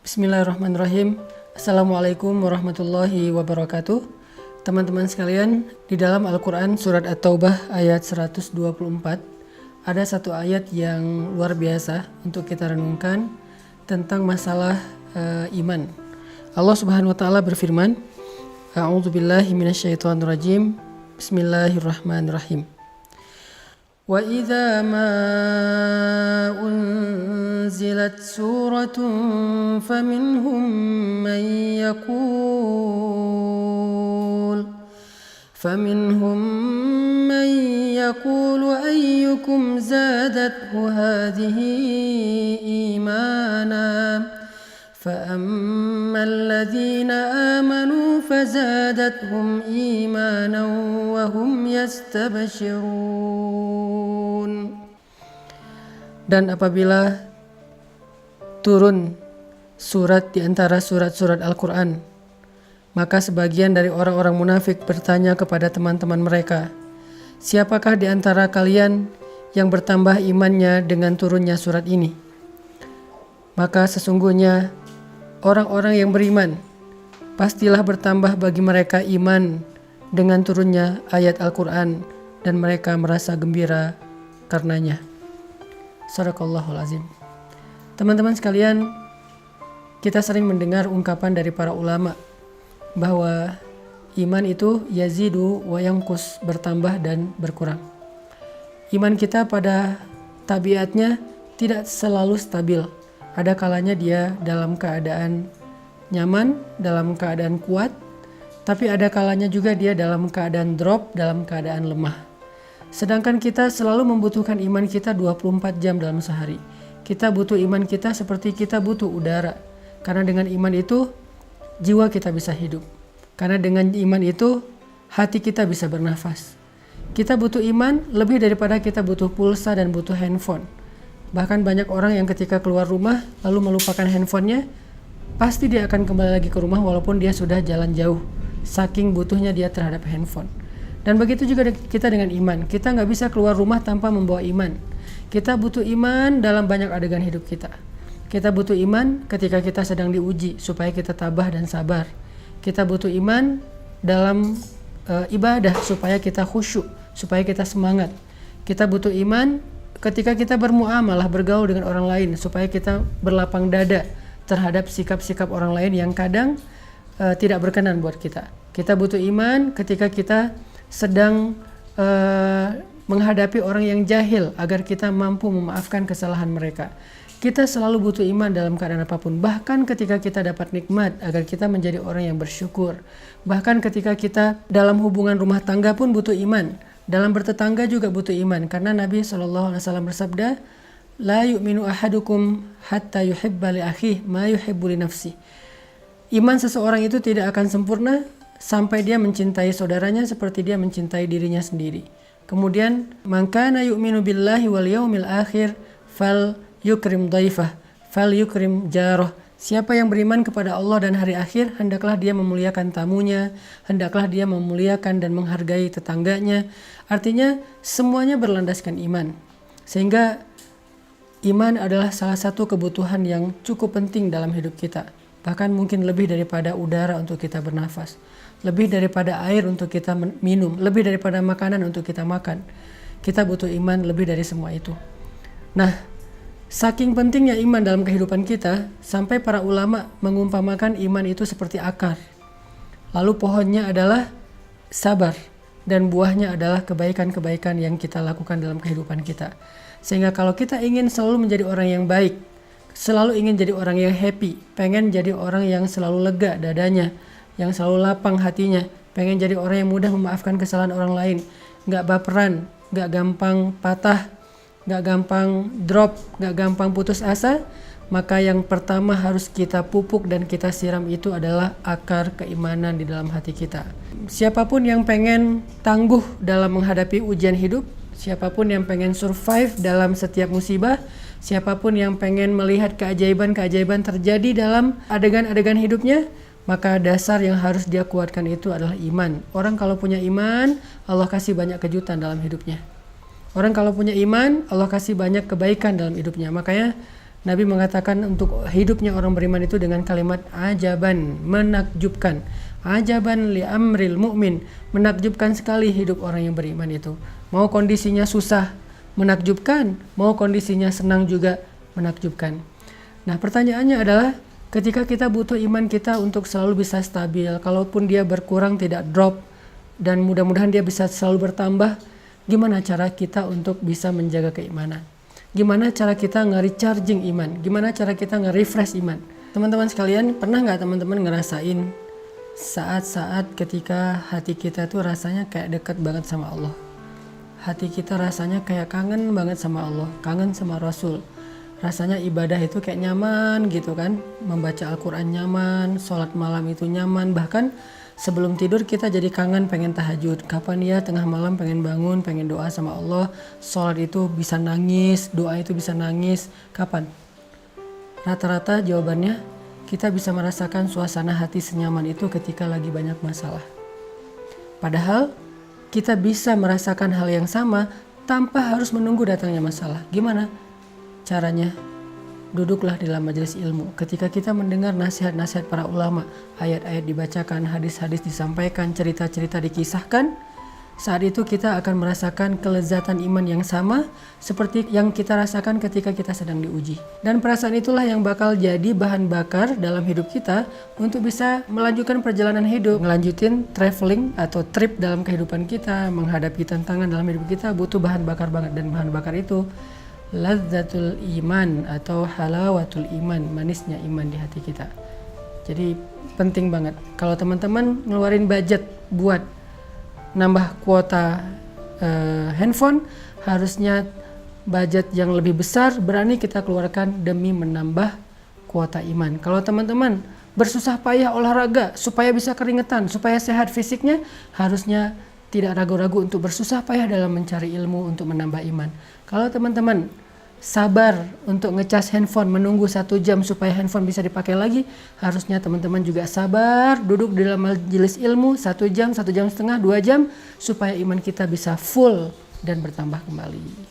Bismillahirrahmanirrahim. Assalamualaikum warahmatullahi wabarakatuh. Teman-teman sekalian, di dalam Al-Quran surat At-Taubah ayat 124 ada satu ayat yang luar biasa untuk kita renungkan tentang masalah iman. Allah Subhanahu wa taala berfirman, A'udzubillahi minasyaitonirrajim. Bismillahirrahmanirrahim. Wa idza ma unzilat suratun faminhum man yaqulu ayyukum zadathu hadhihi imana فأما الذين آمنوا فزادتهم إيمانا وهم يستبشرون. Dan apabila turun surat di antara surat-surat Al-Quran, maka sebagian dari orang-orang munafik bertanya kepada teman-teman mereka, siapakah di antara kalian yang bertambah imannya dengan turunnya surat ini? Maka sesungguhnya orang-orang yang beriman pastilah bertambah bagi mereka iman dengan turunnya ayat Al-Quran dan mereka merasa gembira karenanya. Shadaqallahul azim. Teman-teman sekalian, kita sering mendengar ungkapan dari para ulama bahwa iman itu yazidu wa yanqus, bertambah dan berkurang. Iman kita pada tabiatnya tidak selalu stabil. Ada kalanya dia dalam keadaan nyaman, dalam keadaan kuat, tapi ada kalanya juga dia dalam keadaan drop, dalam keadaan lemah. Sedangkan kita selalu membutuhkan iman kita 24 jam dalam sehari. Kita butuh iman kita seperti kita butuh udara. Karena dengan iman itu jiwa kita bisa hidup. Karena dengan iman itu hati kita bisa bernafas. Kita butuh iman lebih daripada kita butuh pulsa dan butuh handphone. Bahkan banyak orang yang ketika keluar rumah lalu melupakan handphonenya, pasti dia akan kembali lagi ke rumah walaupun dia sudah jalan jauh, saking butuhnya dia terhadap handphone. Dan begitu juga kita dengan iman. Kita nggak bisa keluar rumah tanpa membawa iman. Kita butuh iman dalam banyak adegan hidup kita. Kita butuh iman ketika kita sedang diuji supaya kita tabah dan sabar. Kita butuh iman dalam ibadah supaya kita khusyuk, supaya kita semangat. Kita butuh iman ketika kita bermuamalah, bergaul dengan orang lain supaya kita berlapang dada terhadap sikap-sikap orang lain yang kadang tidak berkenan buat kita. Kita butuh iman ketika kita sedang menghadapi orang yang jahil agar kita mampu memaafkan kesalahan mereka. Kita selalu butuh iman dalam keadaan apapun. Bahkan ketika kita dapat nikmat agar kita menjadi orang yang bersyukur. Bahkan ketika kita dalam hubungan rumah tangga pun butuh iman. Dalam bertetangga juga butuh iman, karena Nabi SAW bersabda, La yu'minu ahadukum hatta yuhibba li akhihi ma yuhibbu li nafsi. Iman seseorang itu tidak akan sempurna sampai dia mencintai saudaranya seperti dia mencintai dirinya sendiri. Kemudian, man kana yu'minu billahi wal yaumil akhir fal yukrim dhaifah, fal yukrim jarah. Siapa yang beriman kepada Allah dan hari akhir, hendaklah dia memuliakan tamunya, hendaklah dia memuliakan dan menghargai tetangganya. Artinya semuanya berlandaskan iman. Sehingga iman adalah salah satu kebutuhan yang cukup penting dalam hidup kita. Bahkan mungkin lebih daripada udara untuk kita bernafas. Lebih daripada air untuk kita minum. Lebih daripada makanan untuk kita makan. Kita butuh iman lebih dari semua itu. Nah, saking pentingnya iman dalam kehidupan kita, sampai para ulama mengumpamakan iman itu seperti akar. Lalu pohonnya adalah sabar, dan buahnya adalah kebaikan-kebaikan yang kita lakukan dalam kehidupan kita. Sehingga kalau kita ingin selalu menjadi orang yang baik, selalu ingin jadi orang yang happy, pengen jadi orang yang selalu lega dadanya, yang selalu lapang hatinya, pengen jadi orang yang mudah memaafkan kesalahan orang lain, gak baperan, gak gampang patah, gak gampang drop, gak gampang putus asa, maka yang pertama harus kita pupuk dan kita siram itu adalah akar keimanan di dalam hati kita. Siapapun yang pengen tangguh dalam menghadapi ujian hidup, siapapun yang pengen survive dalam setiap musibah, siapapun yang pengen melihat keajaiban-keajaiban terjadi dalam adegan-adegan hidupnya, maka dasar yang harus dia kuatkan itu adalah iman. Orang kalau punya iman, Allah kasih banyak kejutan dalam hidupnya. Orang kalau punya iman, Allah kasih banyak kebaikan dalam hidupnya. Makanya Nabi mengatakan untuk hidupnya orang beriman itu dengan kalimat ajaban, menakjubkan. Ajaban li amril mu'min, menakjubkan sekali hidup orang yang beriman itu. Mau kondisinya susah, menakjubkan. Mau kondisinya senang juga, menakjubkan. Nah, pertanyaannya adalah ketika kita butuh iman kita untuk selalu bisa stabil, kalaupun dia berkurang tidak drop, dan mudah-mudahan dia bisa selalu bertambah, gimana cara kita untuk bisa menjaga keimanan? Gimana cara kita nge-recharging iman? Gimana cara kita nge-refresh iman? Teman-teman sekalian, pernah nggak teman-teman ngerasain saat-saat ketika hati kita tuh rasanya kayak dekat banget sama Allah? Hati kita rasanya kayak kangen banget sama Allah, kangen sama Rasul. Rasanya ibadah itu kayak nyaman gitu kan. Membaca Al-Quran nyaman, sholat malam itu nyaman. Bahkan sebelum tidur kita jadi kangen pengen tahajud. Kapan ya tengah malam pengen bangun, pengen doa sama Allah. Sholat itu bisa nangis, doa itu bisa nangis. Kapan? Rata-rata jawabannya kita bisa merasakan suasana hati senyaman itu ketika lagi banyak masalah. Padahal kita bisa merasakan hal yang sama tanpa harus menunggu datangnya masalah. Gimana caranya? Duduklah di dalam majelis ilmu. Ketika kita mendengar nasihat-nasihat para ulama, ayat-ayat dibacakan, hadis-hadis disampaikan, cerita-cerita dikisahkan, saat itu kita akan merasakan kelezatan iman yang sama seperti yang kita rasakan ketika kita sedang diuji. Dan perasaan itulah yang bakal jadi bahan bakar dalam hidup kita untuk bisa melanjutkan perjalanan hidup, melanjutin traveling atau trip dalam kehidupan kita, menghadapi tantangan dalam hidup kita butuh bahan bakar banget. Dan bahan bakar itu lazzatul iman atau halawatul iman, manisnya iman di hati kita. Jadi penting banget kalau teman-teman ngeluarin budget buat nambah kuota handphone, harusnya budget yang lebih besar berani kita keluarkan demi menambah kuota iman. Kalau teman-teman bersusah payah olahraga supaya bisa keringetan, supaya sehat fisiknya, harusnya tidak ragu-ragu untuk bersusah payah dalam mencari ilmu untuk menambah iman. Kalau teman-teman sabar untuk ngecas handphone, menunggu 1 jam supaya handphone bisa dipakai lagi, harusnya teman-teman juga sabar duduk di dalam majelis ilmu 1 jam, 1,5 jam, 2 jam, supaya iman kita bisa full dan bertambah kembali.